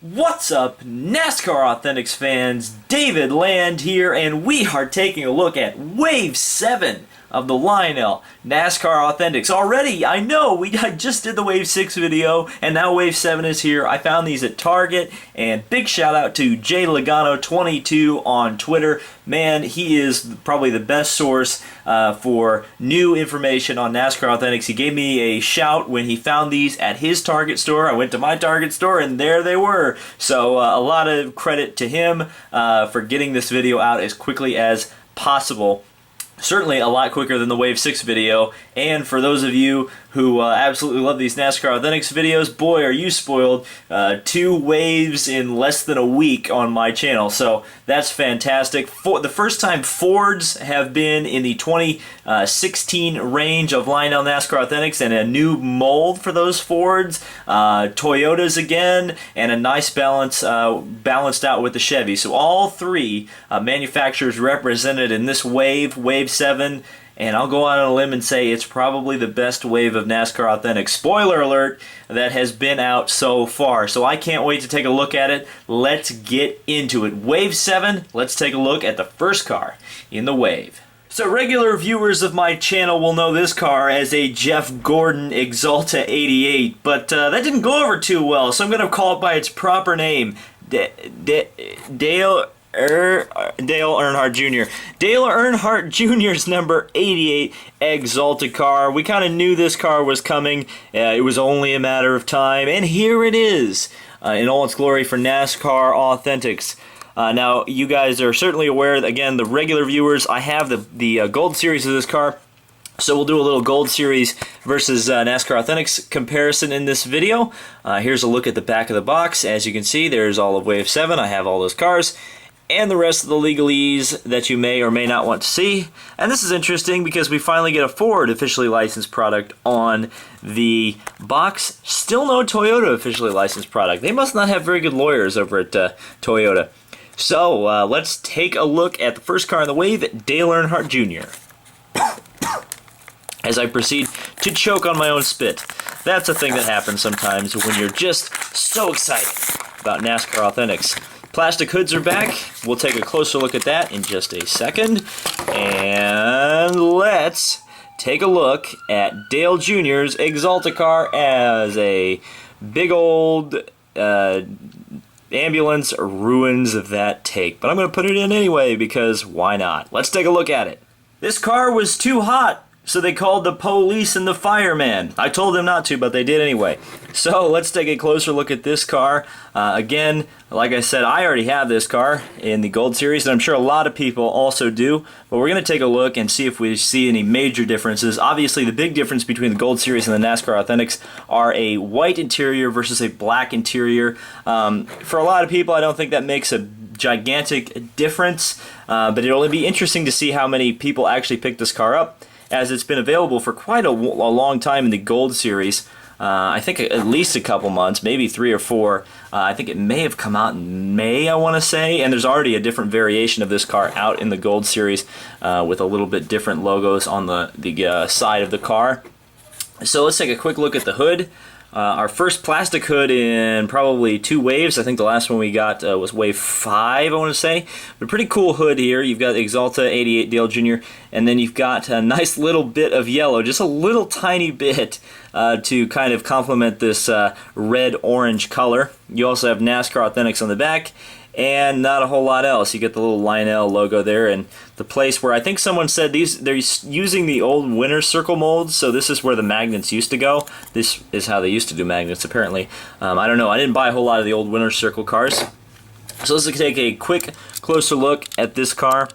What's up, NASCAR Authentics fans? David Land here, and we are taking a look at Wave 7 of the Lionel NASCAR Authentics. Already, I know, I just did the Wave 6 video, and now Wave 7 is here. I found these at Target, and big shout out to JLogano22 on Twitter. Man, he is probably the best source for new information on NASCAR Authentics. He gave me a shout when he found these at his Target store. I went to my Target store, and there they were. So a lot of credit to him for getting this video out as quickly as possible. Certainly a lot quicker than the Wave 6 video, and for those of you who absolutely love these NASCAR Authentics videos, boy are you spoiled. 2 waves in less than a week on my channel, so that's fantastic. For the first time Fords have been in the 2016 range of Lionel NASCAR Authentics, and a new mold for those Fords. Toyotas again, and a nice balance balanced out with the Chevy. So all 3 manufacturers represented in this Wave 7, and I'll go out on a limb and say it's probably the best wave of NASCAR Authentics, spoiler alert, that has been out so far. So I can't wait to take a look at it. Let's get into it. Wave 7, let's take a look at the first car in the wave. So regular viewers of my channel will know this car as a Jeff Gordon Axalta 88, but that didn't go over too well, so I'm going to call it by its proper name, Dale Earnhardt Jr. Dale Earnhardt Jr.'s number 88 Axalta car. We kind of knew this car was coming. It was only a matter of time, and here it is in all its glory for NASCAR Authentics. Now, you guys are certainly aware, again, the regular viewers, I have the Gold Series of this car. So we'll do a little Gold Series versus NASCAR Authentics comparison in this video. Here's a look at the back of the box. As you can see, there's all of Wave 7. I have all those cars, and the rest of the legalese that you may or may not want to see. And this is interesting because we finally get a Ford officially licensed product on the box. Still no Toyota officially licensed product. They must not have very good lawyers over at Toyota. So let's take a look at the first car in the wave, Dale Earnhardt Jr. as I proceed to choke on my own spit. That's a thing that happens sometimes when you're just so excited about NASCAR Authentics. Plastic hoods are back. We'll take a closer look at that in just a second. And let's take a look at Dale Jr.'s Axalta car as a big old ambulance ruins that take. But I'm going to put it in anyway because why not? Let's take a look at it. This car was too hot, so they called the police and the fireman. I told them not to, but they did anyway. So let's take a closer look at this car. Again, like I said, I already have this car in the Gold Series, and I'm sure a lot of people also do. But we're going to take a look and see if we see any major differences. Obviously, the big difference between the Gold Series and the NASCAR Authentics are a white interior versus a black interior. For a lot of people, I don't think that makes a gigantic difference, but it'll only be interesting to see how many people actually pick this car up, as it's been available for quite a long time in the Gold Series. I think at least a couple months, maybe 3 or 4. I think it may have come out in May, I want to say, and there's already a different variation of this car out in the Gold Series with a little bit different logos on the side of the car. So let's take a quick look at the hood. Our first plastic hood in probably 2 waves. I think the last one we got was Wave 5, I want to say. But pretty cool hood here. You've got Axalta 88 Dale Jr., and then you've got a nice little bit of yellow, just a little tiny bit to kind of complement this red-orange color. You also have NASCAR Authentics on the back, and not a whole lot else. You get the little Lionel logo there, and the place where I think someone said they're using the old winner circle molds, so this is where the magnets used to go. This is how they used to do magnets, apparently. I don't know. I didn't buy a whole lot of the old winner circle cars. So let's take a quick, closer look at this car.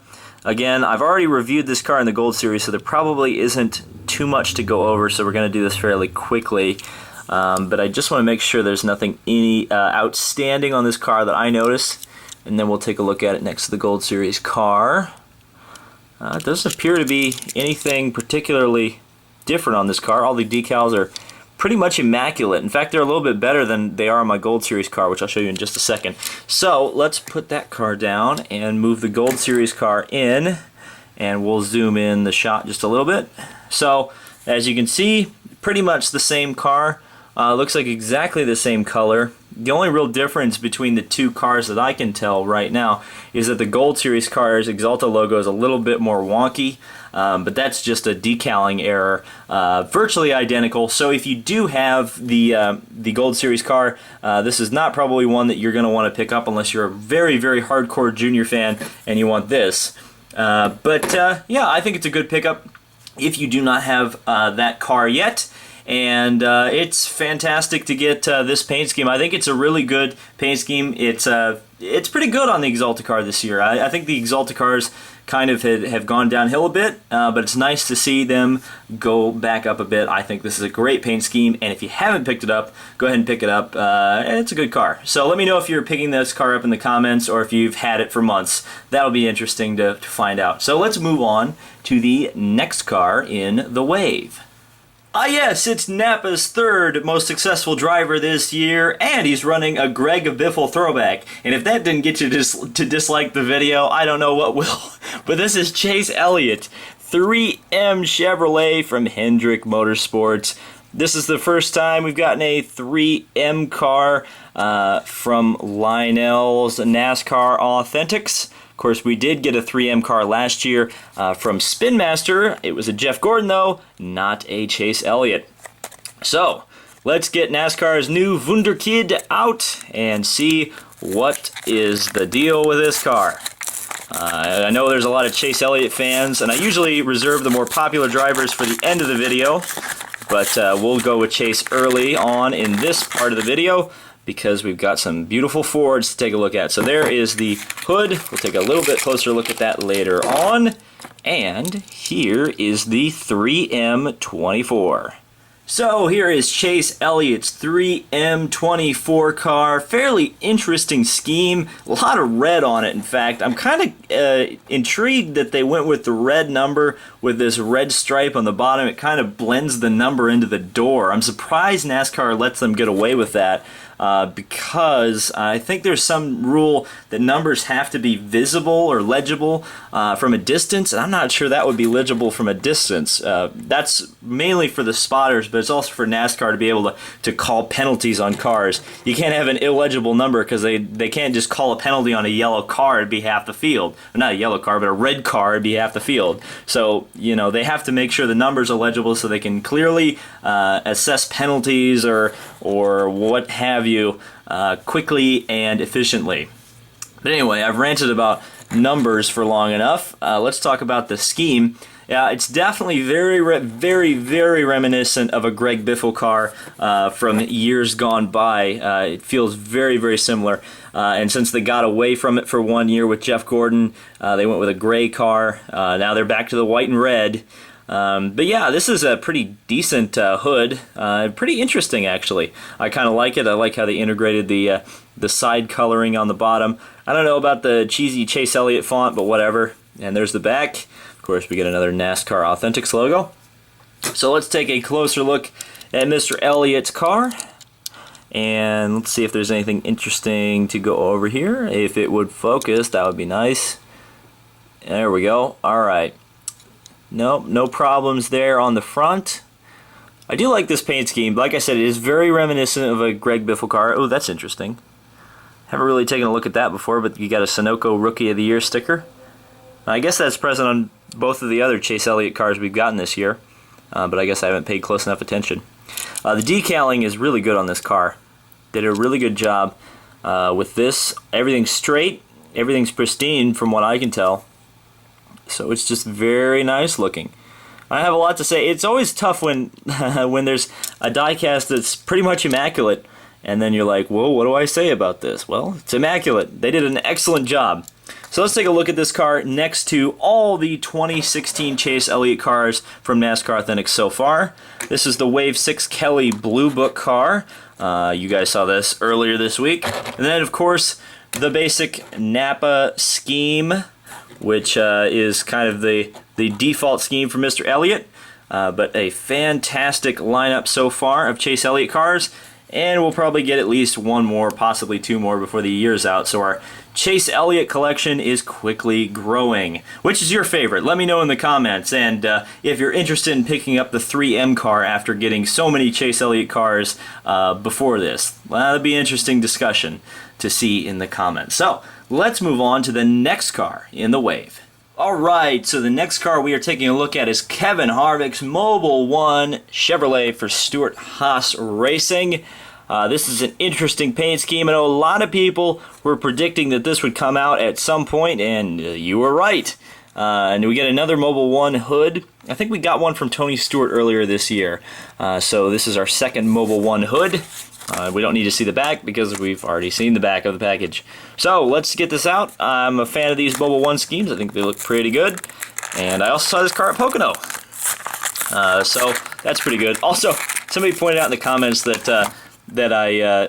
Again, I've already reviewed this car in the Gold Series, so there probably isn't too much to go over, so we're going to do this fairly quickly. But I just want to make sure there's nothing outstanding on this car that I notice. And then we'll take a look at it next to the Gold Series car. It doesn't appear to be anything particularly different on this car. All the decals are pretty much immaculate. In fact, they're a little bit better than they are on my Gold Series car, which I'll show you in just a second. So let's put that car down and move the Gold Series car in. And we'll zoom in the shot just a little bit. So as you can see, pretty much the same car. Looks like exactly the same color. The only real difference between the two cars that I can tell right now is that the Gold Series car's Axalta logo is a little bit more wonky, but that's just a decaling error. Virtually identical. So if you do have the Gold Series car, this is not probably one that you're going to want to pick up unless you're a very, very hardcore Junior fan and you want this. Yeah, I think it's a good pickup if you do not have that car yet. And it's fantastic to get this paint scheme. I think it's a really good paint scheme. It's pretty good on the Axalta car this year. I think the Axalta cars kind of have gone downhill a bit, but it's nice to see them go back up a bit. I think this is a great paint scheme, and if you haven't picked it up, go ahead and pick it up. It's a good car. So let me know if you're picking this car up in the comments or if you've had it for months. That'll be interesting to find out. So let's move on to the next car in the wave. Ah yes, it's Napa's third most successful driver this year, and he's running a Greg Biffle throwback. And if that didn't get you to dislike the video, I don't know what will. But this is Chase Elliott, 3M Chevrolet from Hendrick Motorsports. This is the first time we've gotten a 3M car from Lionel's NASCAR Authentics. Of course, we did get a 3M car last year from Spin Master. It was a Jeff Gordon, though, not a Chase Elliott. So, let's get NASCAR's new Wunderkid out and see what is the deal with this car. I know there's a lot of Chase Elliott fans, and I usually reserve the more popular drivers for the end of the video, but we'll go with Chase early on in this part of the video, because we've got some beautiful Fords to take a look at. So there is the hood. We'll take a little bit closer look at that later on. And here is the 3M24. So here is Chase Elliott's 3M24 car. Fairly interesting scheme. A lot of red on it, in fact. I'm kind of intrigued that they went with the red number with this red stripe on the bottom. It kind of blends the number into the door. I'm surprised NASCAR lets them get away with that. Because I think there's some rule that numbers have to be visible or legible from a distance, and I'm not sure that would be legible from a distance. That's mainly for the spotters, but it's also for NASCAR to be able to call penalties on cars. You can't have an illegible number because they can't just call a penalty on a yellow car. It'd be half the field. Not a yellow car, but a red car would be half the field. So, you know, they have to make sure the numbers are legible so they can clearly assess penalties or what have you quickly and efficiently. But anyway, I've ranted about numbers for long enough. Let's talk about the scheme. Yeah, it's definitely very reminiscent of a Greg Biffle car from years gone by. It feels very, very similar. And since they got away from it for 1 year with Jeff Gordon, they went with a gray car. Now they're back to the white and red. But yeah, this is a pretty decent hood. Pretty interesting, actually. I kind of like it. I like how they integrated the side coloring on the bottom. I don't know about the cheesy Chase Elliott font, but whatever. And there's the back. Of course, we get another NASCAR Authentics logo. So let's take a closer look at Mr. Elliott's car. And let's see if there's anything interesting to go over here. If it would focus, that would be nice. There we go. All right. Nope, no problems there on the front. I do like this paint scheme. Like I said, it is very reminiscent of a Greg Biffle car. Oh, that's interesting. Haven't really taken a look at that before, but you got a Sunoco Rookie of the Year sticker. I guess that's present on both of the other Chase Elliott cars we've gotten this year, but I guess I haven't paid close enough attention. The decaling is really good on this car. Did a really good job with this. Everything's straight. Everything's pristine from what I can tell. So it's just very nice looking. I have a lot to say. It's always tough when when there's a diecast that's pretty much immaculate, and then you're like, whoa, what do I say about this? Well, it's immaculate. They did an excellent job. So let's take a look at this car next to all the 2016 Chase Elliott cars from NASCAR Authentics so far. This is the Wave 6 Kelly Blue Book car. You guys saw this earlier this week. And then, of course, the basic Napa scheme, which is kind of the default scheme for Mr. Elliott, but a fantastic lineup so far of Chase Elliott cars. and we'll probably get at least one more, possibly two more before the year's out. So our Chase Elliott collection is quickly growing. Which is your favorite? Let me know in the comments. And if you're interested in picking up the 3M car after getting so many Chase Elliott cars before this, well, that'd be an interesting discussion to see in the comments. So let's move on to the next car in the wave. Alright, so the next car we are taking a look at is Kevin Harvick's Mobil 1 Chevrolet for Stewart-Haas Racing. This is an interesting paint scheme. I know a lot of people were predicting that this would come out at some point, and you were right. And we get another Mobil 1 hood. I think we got one from Tony Stewart earlier this year. So this is our second Mobil 1 hood. We don't need to see the back because we've already seen the back of the package. So let's get this out. I'm a fan of these Mobil 1 schemes. I think they look pretty good. And I also saw this car at Pocono. So that's pretty good. Also, somebody pointed out in the comments that I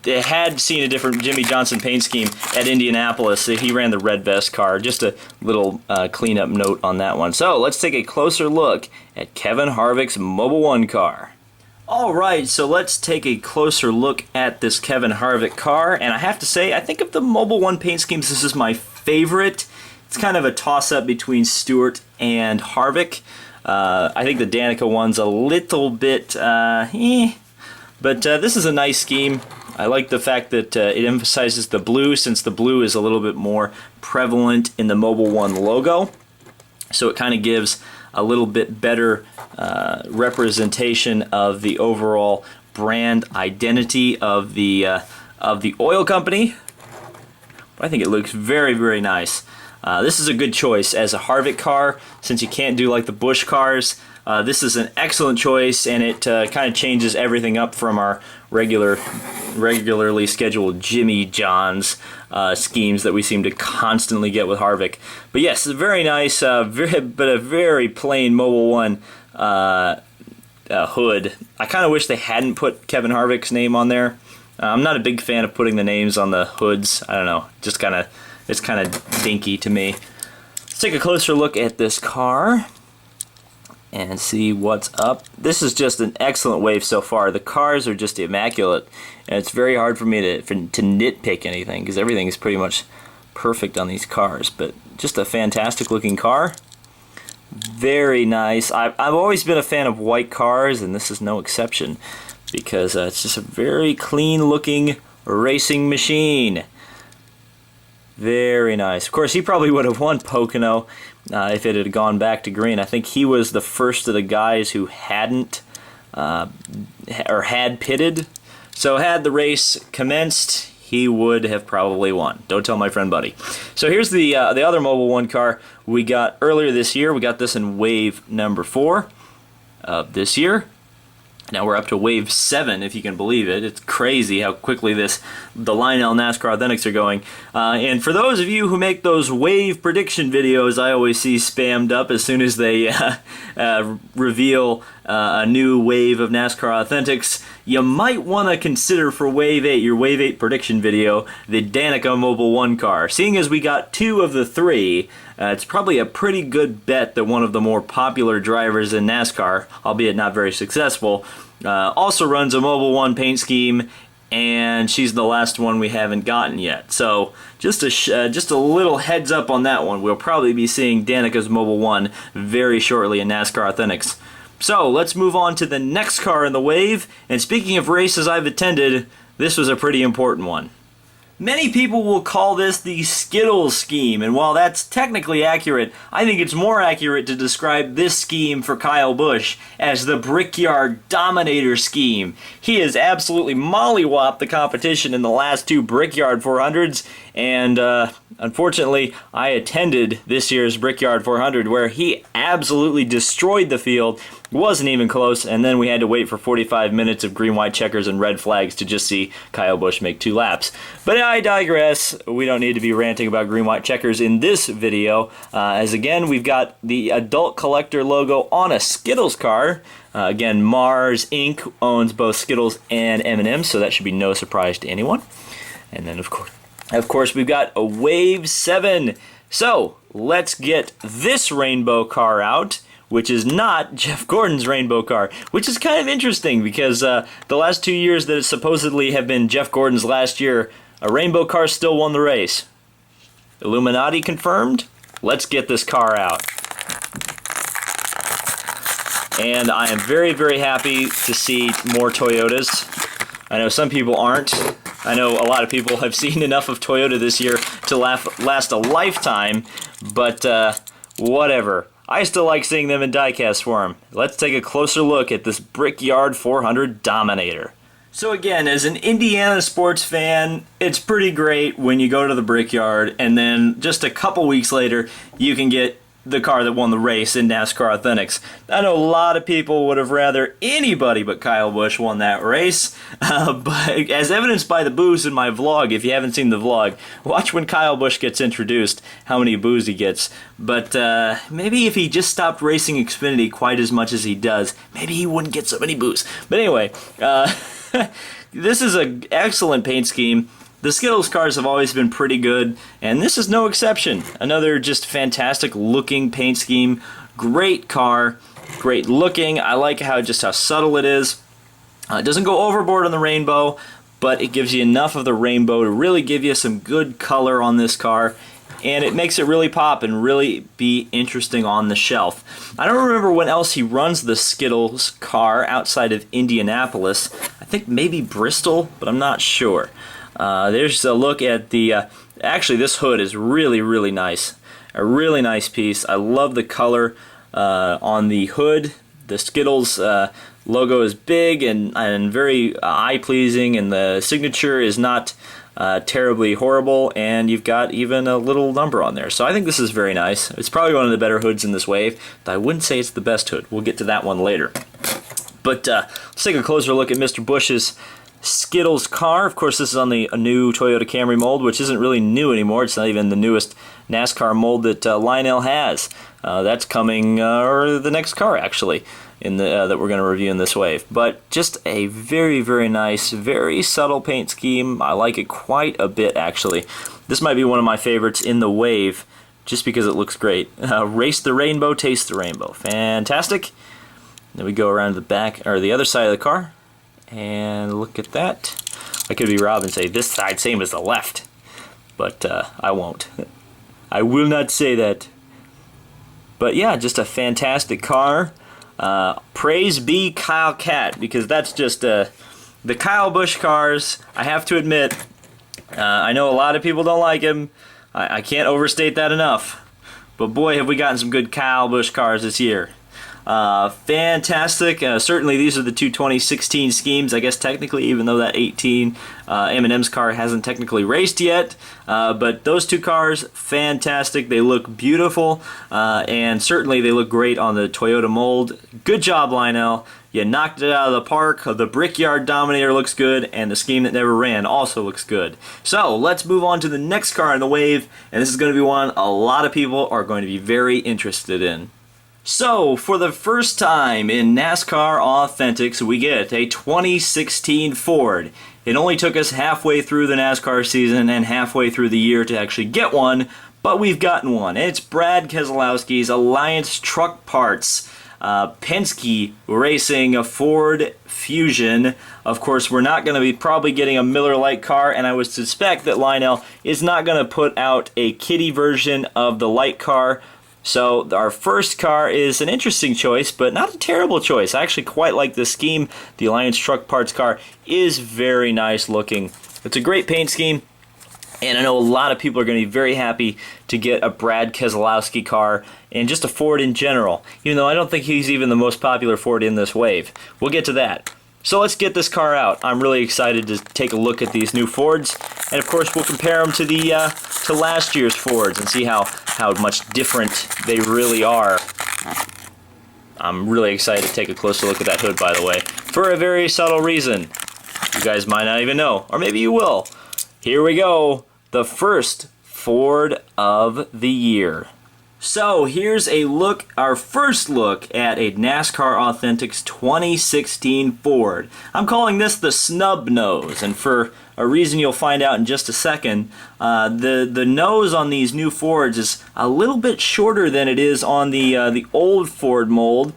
had seen a different Jimmy Johnson paint scheme at Indianapolis. He ran the red vest car. Just a little cleanup note on that one. So let's take a closer look at Kevin Harvick's Mobil 1 car. Alright, so let's take a closer look at this Kevin Harvick car, and I have to say, I think of the Mobil 1 paint schemes, this is my favorite. It's kind of a toss-up between Stewart and Harvick. I think the Danica one's a little bit, but this is a nice scheme. I like the fact that it emphasizes the blue, since the blue is a little bit more prevalent in the Mobil 1 logo. So it kind of gives a little bit better representation of the overall brand identity of the oil company. I think it looks very, very nice. This is a good choice as a Harvick car, since you can't do like the Busch cars. This is an excellent choice, and it kind of changes everything up from our regularly scheduled Jimmy John's schemes that we seem to constantly get with Harvick. But yes, it's very nice, but a very plain Mobil 1 hood. I kind of wish they hadn't put Kevin Harvick's name on there. I'm not a big fan of putting the names on the hoods. I don't know, just it's kind of dinky to me. Let's take a closer look at this car and see what's up. This is just an excellent wave so far. The cars are just immaculate, and it's very hard for me to nitpick anything because everything is pretty much perfect on these cars. But just a fantastic looking car. Very nice. I've always been a fan of white cars, and this is no exception because it's just a very clean looking racing machine. Very nice. Of course, he probably would have won Pocono if it had gone back to green. I think he was the first of the guys who hadn't or had pitted. So had the race commenced, he would have probably won. Don't tell my friend Buddy. So here's the other Mobil 1 car we got earlier this year. We got this in wave number 4 of this year. Now we're up to wave 7, if you can believe it. It's crazy how quickly the Lionel NASCAR Authentics are going. And for those of you who make those wave prediction videos, I always see spammed up as soon as they reveal a new wave of NASCAR Authentics. You might want to consider for wave 8, your wave 8 prediction video, the Danica Mobil 1 car. Seeing as we got 2 of the 3, it's probably a pretty good bet that one of the more popular drivers in NASCAR, albeit not very successful, also runs a Mobil 1 paint scheme, and she's the last one we haven't gotten yet. So just a little heads up on that one. We'll probably be seeing Danica's Mobil 1 very shortly in NASCAR Authentics. So let's move on to the next car in the wave. And speaking of races I've attended, this was a pretty important one. Many people will call this the Skittles scheme, and while that's technically accurate, I think it's more accurate to describe this scheme for Kyle Busch as the Brickyard Dominator scheme. He has absolutely mollywopped the competition in the last 2 Brickyard 400s, and unfortunately, I attended this year's Brickyard 400 where he absolutely destroyed the field. It wasn't even close, and then we had to wait for 45 minutes of green, white checkers and red flags to just see Kyle Busch make 2 laps. But I digress. We don't need to be ranting about green, white checkers in this video, as again, we've got the Adult Collector logo on a Skittles car. Again, Mars Inc. owns both Skittles and M&M's, so that should be no surprise to anyone. And then, of course, we've got a Wave 7. So, let's get this rainbow car out. which is not Jeff Gordon's rainbow car, which is kind of interesting because the last 2 years that it supposedly have been Jeff Gordon's last year, a rainbow car still won the race. Illuminati confirmed? Let's get this car out. And I am very, very happy to see more Toyotas. I know some people aren't. I know a lot of people have seen enough of Toyota this year to last a lifetime, but whatever. I still like seeing them in diecast form. Let's take a closer look at this Brickyard 400 Dominator. So again, as an Indiana sports fan, it's pretty great when you go to the Brickyard and then just a couple weeks later you can get the car that won the race in NASCAR Authentics. I know a lot of people would have rather anybody but Kyle Busch won that race, but as evidenced by the boos in my vlog, if you haven't seen the vlog, watch when Kyle Busch gets introduced, how many boos he gets. But maybe if he just stopped racing Xfinity quite as much as he does, maybe he wouldn't get so many boos. But anyway, this is an excellent paint scheme. The Skittles cars have always been pretty good, and this is no exception. Another just fantastic looking paint scheme. Great car, great looking. I like how subtle it is. It doesn't go overboard on the rainbow, but it gives you enough of the rainbow to really give you some good color on this car, and it makes it really pop and really be interesting on the shelf. I don't remember when else he runs the Skittles car outside of Indianapolis. I think maybe Bristol, but I'm not sure. There's a look at the, actually this hood is really, really nice. A really nice piece. I love the color on the hood. The Skittles logo is big and very eye-pleasing, and the signature is not terribly horrible, and you've got even a little number on there. So I think this is very nice. It's probably one of the better hoods in this wave, but I wouldn't say it's the best hood. We'll get to that one later. But let's take a closer look at Mr. Busch's Skittles car. Of course, this is on a new Toyota Camry mold, which isn't really new anymore. It's not even the newest NASCAR mold that Lionel has. That's coming, or the next car actually, in the that we're going to review in this wave. But just a very, very nice, very subtle paint scheme. I like it quite a bit actually. This might be one of my favorites in the wave, just because it looks great. Race the rainbow, taste the rainbow. Fantastic. Then we go around to the back, or the other side of the car. And look at that. I could be Rob and say this side same as the left, but I won't. I will not say that. But yeah, just a fantastic car. Praise be Kyle Cat, because that's just the Kyle Busch cars. I have to admit, I know a lot of people don't like him. I can't overstate that enough. But boy, have we gotten some good Kyle Busch cars this year. Fantastic. Certainly these are the two 2016 schemes, I guess technically, even though that 18 M&M's car hasn't technically raced yet. But those two cars, fantastic. They look beautiful, and certainly they look great on the Toyota mold. Good job, Lionel. You knocked it out of the park. The Brickyard Dominator looks good, and the scheme that never ran also looks good. So let's move on to the next car in the wave, and this is going to be one a lot of people are going to be very interested in. So, for the first time in NASCAR Authentics, we get a 2016 Ford. It only took us halfway through the NASCAR season and halfway through the year to actually get one, but we've gotten one. It's Brad Keselowski's Alliance Truck Parts. Penske Racing, a Ford Fusion. Of course, we're not going to be probably getting a Miller Lite car, and I would suspect that Lionel is not going to put out a kiddie version of the Lite car. So our first car is an interesting choice, but not a terrible choice. I actually quite like this scheme. The Alliance Truck Parts car is very nice looking. It's a great paint scheme, and I know a lot of people are going to be very happy to get a Brad Keselowski car and just a Ford in general, even though I don't think he's even the most popular Ford in this wave. We'll get to that. So let's get this car out. I'm really excited to take a look at these new Fords, and of course we'll compare them to the to last year's Fords and see how much different they really are. I'm really excited to take a closer look at that hood, by the way, for a very subtle reason. You guys might not even know, or maybe you will. Here we go, the first Ford of the year. So here's a look, our first look at a NASCAR Authentics 2016 Ford. I'm calling this the snub nose, and for a reason you'll find out in just a second, the nose on these new Fords is a little bit shorter than it is on the old Ford mold.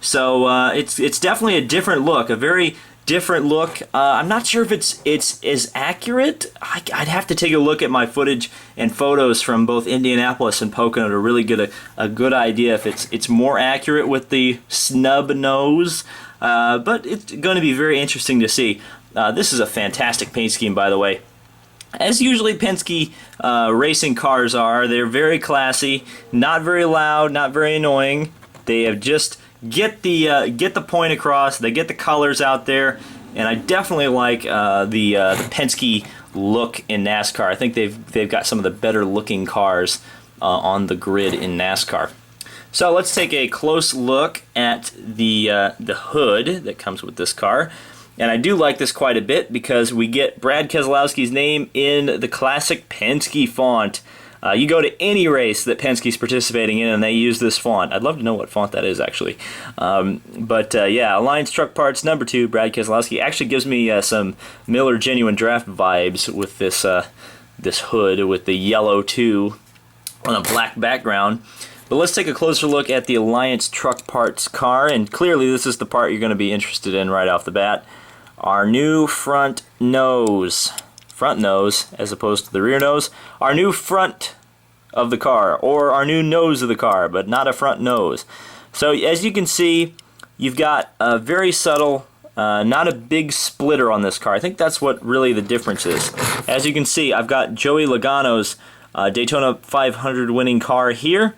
So it's definitely a different look, a very different look. I'm not sure if it's as accurate. I'd have to take a look at my footage and photos from both Indianapolis and Pocono to really get a good idea if it's more accurate with the snub nose. But it's going to be very interesting to see. This is a fantastic paint scheme, by the way. As usually Penske racing cars are, they're very classy, not very loud, not very annoying. They have just get the point across. They get the colors out there, and I definitely like the Penske look in NASCAR. I think they've got some of the better looking cars on the grid in NASCAR. So let's take a close look at the hood that comes with this car. And I do like this quite a bit because we get Brad Keselowski's name in the classic Penske font. You go to any race that Penske's participating in and they use this font. I'd love to know what font that is, actually. Yeah, Alliance Truck Parts number 2, Brad Keselowski. Actually gives me some Miller Genuine Draft vibes with this this hood with the yellow 2 on a black background. But let's take a closer look at the Alliance Truck Parts car, and clearly this is the part you're going to be interested in right off the bat. Our new front nose as opposed to the rear nose. Our new front of the car, or our new nose of the car, but not a front nose. So as you can see, you've got a very subtle, not a big splitter on this car. I think that's what really the difference is. As you can see, I've got Joey Logano's Daytona 500 winning car here,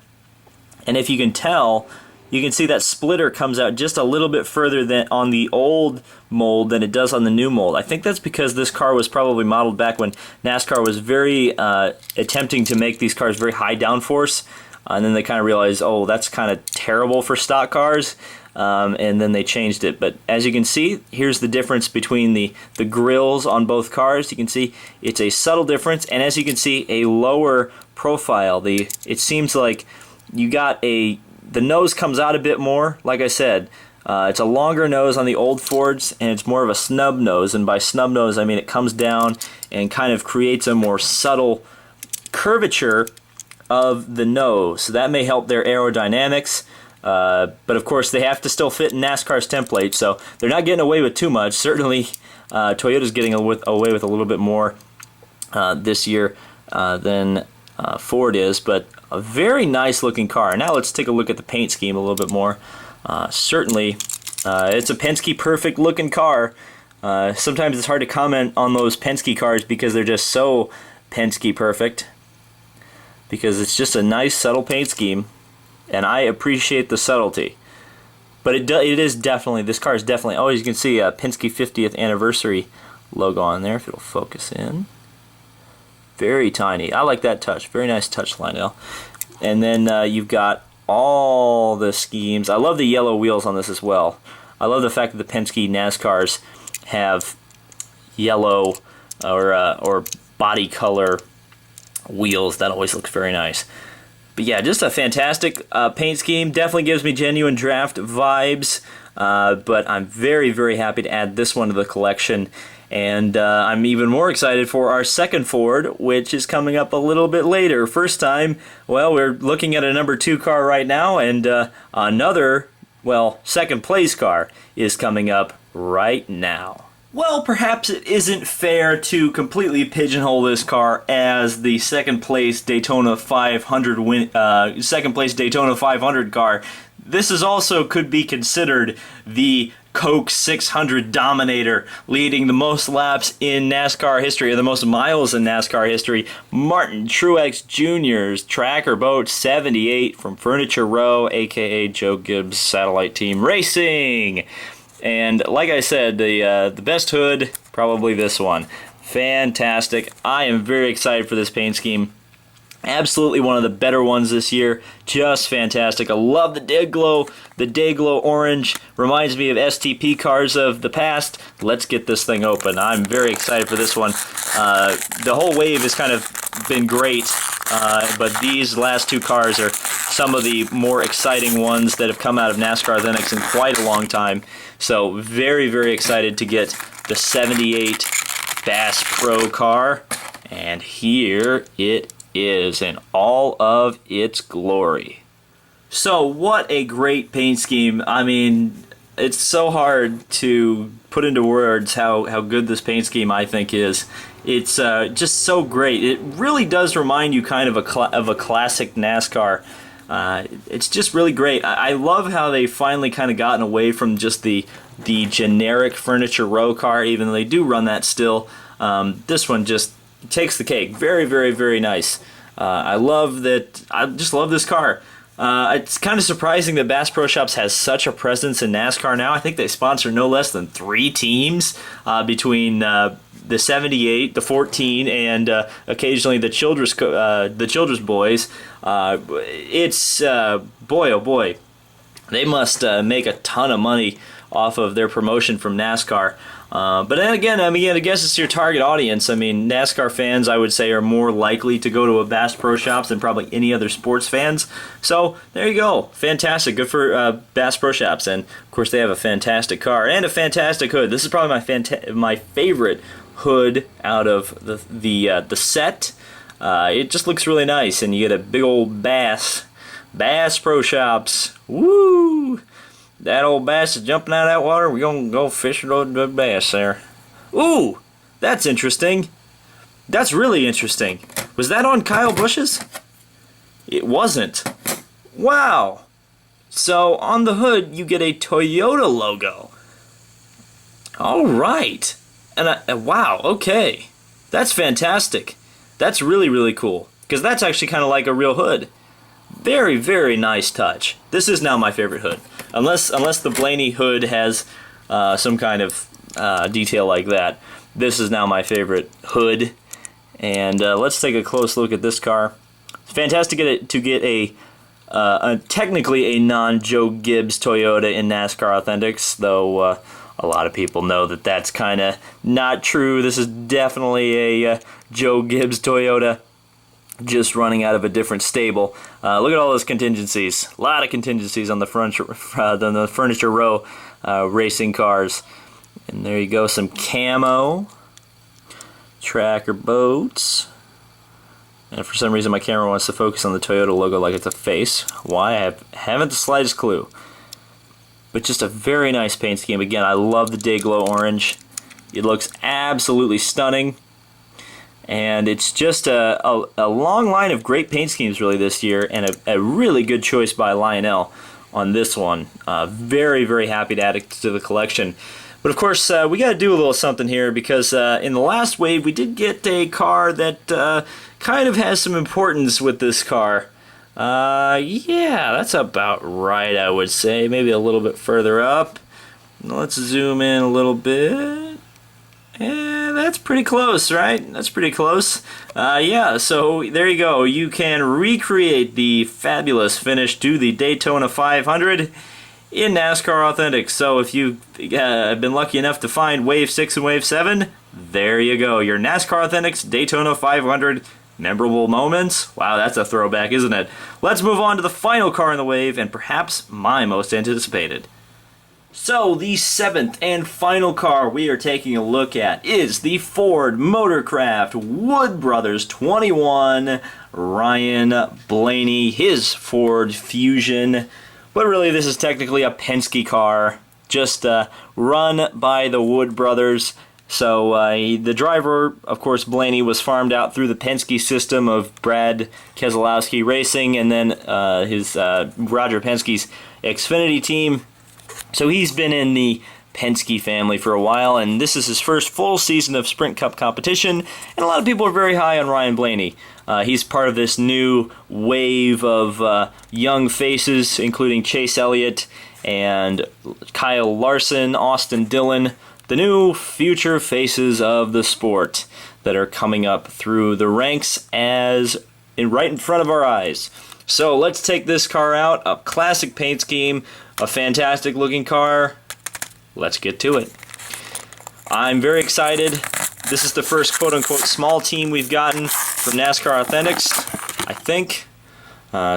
and if you can tell, you can see that splitter comes out just a little bit further than on the old mold than it does on the new mold. I think that's because this car was probably modeled back when NASCAR was very attempting to make these cars very high downforce, and then they kind of realized, oh, that's kind of terrible for stock cars, and then they changed it. But as you can see, here's the difference between the grills on both cars. You can see it's a subtle difference, and as you can see, a lower profile. It seems like you got the nose comes out a bit more. Like I said, it's a longer nose on the old Fords, and it's more of a snub nose. And by snub nose, I mean it comes down and kind of creates a more subtle curvature of the nose. So that may help their aerodynamics. But of course, they have to still fit in NASCAR's template, so they're not getting away with too much. Certainly, Toyota's getting away with a little bit more this year than Ford is, but a very nice looking car. Now let's take a look at the paint scheme a little bit more. Certainly, it's a Penske perfect looking car. Sometimes it's hard to comment on those Penske cars because they're just so Penske perfect, because it's just a nice subtle paint scheme, and I appreciate the subtlety. But it is definitely, this car is definitely, oh, as you can see, a Penske 50th anniversary logo on there, if it'll focus in. Very tiny. I like that touch. Very nice touch, Lionel. And then you've got all the schemes. I love the yellow wheels on this as well. I love the fact that the Penske NASCARs have yellow or body color wheels. That always looks very nice. But yeah, just a fantastic paint scheme. Definitely gives me genuine draft vibes. But I'm very, very happy to add this one to the collection. And I'm even more excited for our second Ford, which is coming up a little bit later. First time, well, we're looking at a number 2 car right now, and another, well, second place car is coming up right now. Well, perhaps it isn't fair to completely pigeonhole this car as the second place Daytona 500 car. This is also could be considered the Coke 600 Dominator, leading the most laps in NASCAR history, or the most miles in NASCAR history. Martin Truex Jr.'s Tracker Boat 78 from Furniture Row, aka Joe Gibbs Satellite Team Racing. And like I said, the best hood, probably this one. Fantastic. I am very excited for this paint scheme. Absolutely one of the better ones this year. Just fantastic. I love the day glow. The day glow orange reminds me of STP cars of the past. Let's get this thing open. I'm very excited for this one. The whole wave has kind of been great, but these last 2 cars are some of the more exciting ones that have come out of NASCAR Authentics in quite a long time. So very, very excited to get the 78 Bass Pro car. And here it is in all of its glory. So what a great paint scheme. I mean, it's so hard to put into words how good this paint scheme I think is. It's just so great. It really does remind you kind of a classic NASCAR. It's just really great. I love how they finally kind of gotten away from just the generic Furniture Row car, even though they do run that still. This one just takes the cake. Very, very, very nice. I love that. I just love this car. It's kind of surprising that Bass Pro Shops has such a presence in NASCAR now. I think they sponsor no less than 3 teams between the 78, the 14, and occasionally the Childress boys. It's boy, oh boy, they must make a ton of money off of their promotion from NASCAR. But then again, I mean, I guess it's your target audience. I mean, NASCAR fans, I would say, are more likely to go to a Bass Pro Shops than probably any other sports fans. So there you go. Fantastic. Good for Bass Pro Shops. And, of course, they have a fantastic car and a fantastic hood. This is probably my favorite hood out of the set. It just looks really nice. And you get a big old Bass Pro Shops. Woo! That old bass is jumping out of that water. We're going to go fishing with the bass there. Ooh, that's interesting. That's really interesting. Was that on Kyle Busch's? It wasn't. Wow. So on the hood, you get a Toyota logo. All right. And wow, okay. That's fantastic. That's really, really cool. Because that's actually kind of like a real hood. Very, very nice touch. This is now my favorite hood. Unless the Blaney hood has some kind of detail like that. This is now my favorite hood. And let's take a close look at this car. It's fantastic to get a technically a non-Joe Gibbs Toyota in NASCAR Authentics, though a lot of people know that that's kind of not true. This is definitely a Joe Gibbs Toyota, just running out of a different stable. Look at all those contingencies. A lot of contingencies on the Furniture Row racing cars. And there you go, some camo. Tracker boats. And for some reason my camera wants to focus on the Toyota logo like it's a face. Why? I haven't the slightest clue. But just a very nice paint scheme. Again, I love the day glow orange. It looks absolutely stunning. And it's just a long line of great paint schemes really this year, and a really good choice by Lionel on this one. Very, very happy to add it to the collection. But of course, we got to do a little something here, because in the last wave we did get a car that kind of has some importance with this car. Yeah, that's about right, I would say. Maybe a little bit further up. Let's zoom in a little bit. Yeah, that's pretty close, right? That's pretty close. Yeah, so there you go. You can recreate the fabulous finish to the Daytona 500 in NASCAR Authentics. So if you've been lucky enough to find Wave 6 and Wave 7, there you go. Your NASCAR Authentics Daytona 500 memorable moments. Wow, that's a throwback, isn't it? Let's move on to the final car in the wave, and perhaps my most anticipated. So, the 7th and final car we are taking a look at is the Ford Motorcraft Wood Brothers 21 Ryan Blaney, his Ford Fusion. But really, this is technically a Penske car, just run by the Wood Brothers. So, the driver, of course, Blaney, was farmed out through the Penske system of Brad Keselowski Racing, and then his Roger Penske's Xfinity team. So he's been in the Penske family for a while, and this is his first full season of Sprint Cup competition, and a lot of people are very high on Ryan Blaney. He's part of this new wave of young faces, including Chase Elliott and Kyle Larson, Austin Dillon, the new future faces of the sport that are coming up through the ranks right in front of our eyes. So let's take this car out, a classic paint scheme, a fantastic looking car. Let's get to it. I'm very excited. This is the first quote-unquote small team we've gotten from NASCAR Authentics, I think.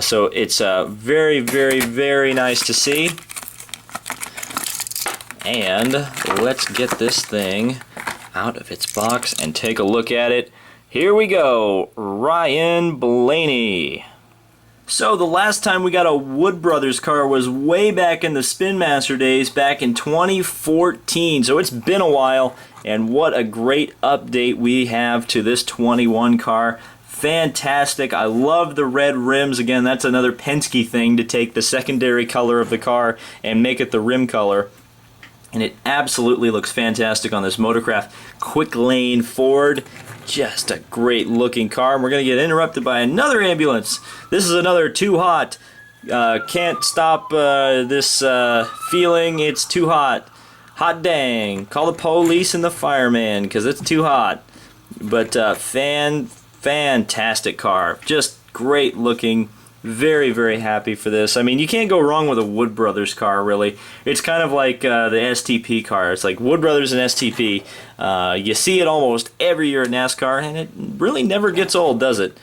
So it's very, very, very nice to see. And let's get this thing out of its box and take a look at it. Here we go, Ryan Blaney. So the last time we got a Wood Brothers car was way back in the Spin Master days, back in 2014. So it's been a while, and what a great update we have to this 21 car. Fantastic. I love the red rims. Again, that's another Penske thing, to take the secondary color of the car and make it the rim color. And it absolutely looks fantastic on this Motorcraft quick lane Ford. Just a great looking car. And we're going to get interrupted by another ambulance. This is another too hot. Can't stop this feeling. It's too hot. Hot dang. Call the police and the fireman because it's too hot. But fantastic car. Just great looking. Very, very happy for this. I mean, you can't go wrong with a Wood Brothers car, really. It's kind of like the STP car. It's like Wood Brothers and STP. You see it almost every year at NASCAR, and it really never gets old, does it?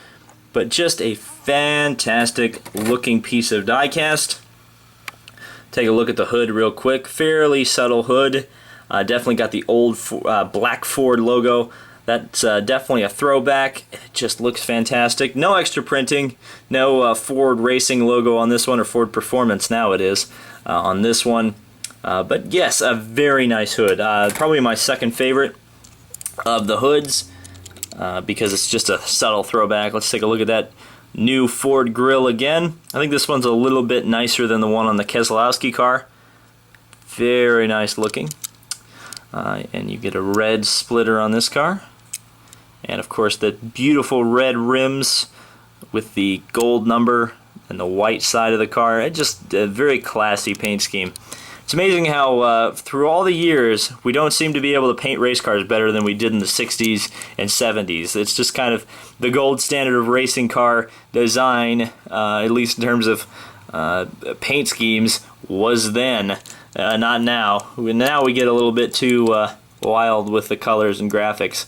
But just a fantastic looking piece of diecast. Take a look at the hood real quick. Fairly subtle hood. Definitely got the old black Ford logo. That's definitely a throwback. It just looks fantastic. No extra printing. No Ford Racing logo on this one, or Ford Performance now it is on this one. But yes, a very nice hood. Probably my second favorite of the hoods because it's just a subtle throwback. Let's take a look at that new Ford Grille again. I think this one's a little bit nicer than the one on the Keselowski car. Very nice looking. And you get a red splitter on this car. And of course the beautiful red rims with the gold number and the white side of the car. It's just a very classy paint scheme. It's amazing how through all the years we don't seem to be able to paint race cars better than we did in the 60s and 70s. It's just kind of the gold standard of racing car design, at least in terms of paint schemes, was then, not now. Now we get a little bit too wild with the colors and graphics.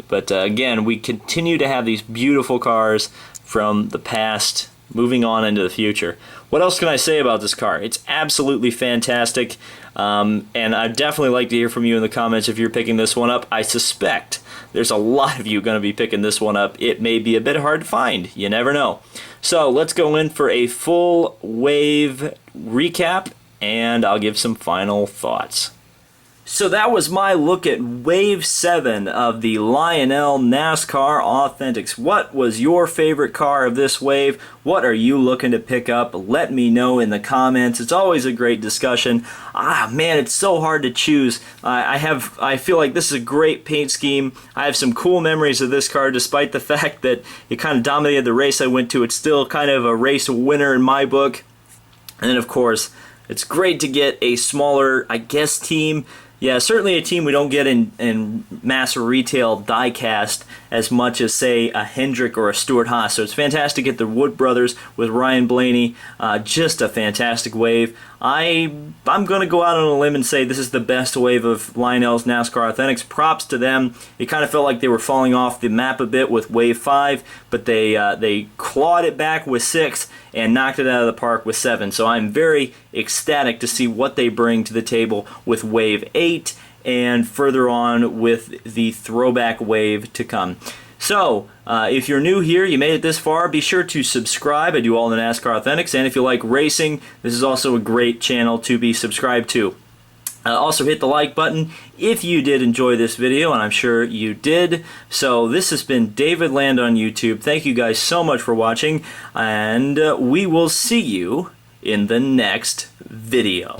But again, we continue to have these beautiful cars from the past moving on into the future. What else can I say about this car? It's absolutely fantastic, and I'd definitely like to hear from you in the comments if you're picking this one up. I suspect there's a lot of you going to be picking this one up. It may be a bit hard to find. You never know. So let's go in for a full wave recap, and I'll give some final thoughts. So that was my look at Wave 7 of the Lionel NASCAR Authentics. What was your favorite car of this wave? What are you looking to pick up? Let me know in the comments. It's always a great discussion. Man, it's so hard to choose. I feel like this is a great paint scheme. I have some cool memories of this car, despite the fact that it kind of dominated the race I went to. It's still kind of a race winner in my book. And then, of course, it's great to get a smaller, I guess, team. Yeah, certainly a team we don't get in mass retail diecast as much as, say, a Hendrick or a Stewart-Haas. So it's fantastic to get the Wood Brothers with Ryan Blaney. Just a fantastic wave. I'm going to go out on a limb and say this is the best wave of Lionel's NASCAR Authentics. Props to them. It kind of felt like they were falling off the map a bit with Wave 5, but they clawed it back with 6 and knocked it out of the park with 7. So I'm very ecstatic to see what they bring to the table with Wave 8 and further on with the throwback wave to come. So, if you're new here, you made it this far, be sure to subscribe. I do all the NASCAR Authentics, and if you like racing, this is also a great channel to be subscribed to. Also hit the like button if you did enjoy this video, and I'm sure you did. So this has been David Land on YouTube. Thank you guys so much for watching, and we will see you in the next video.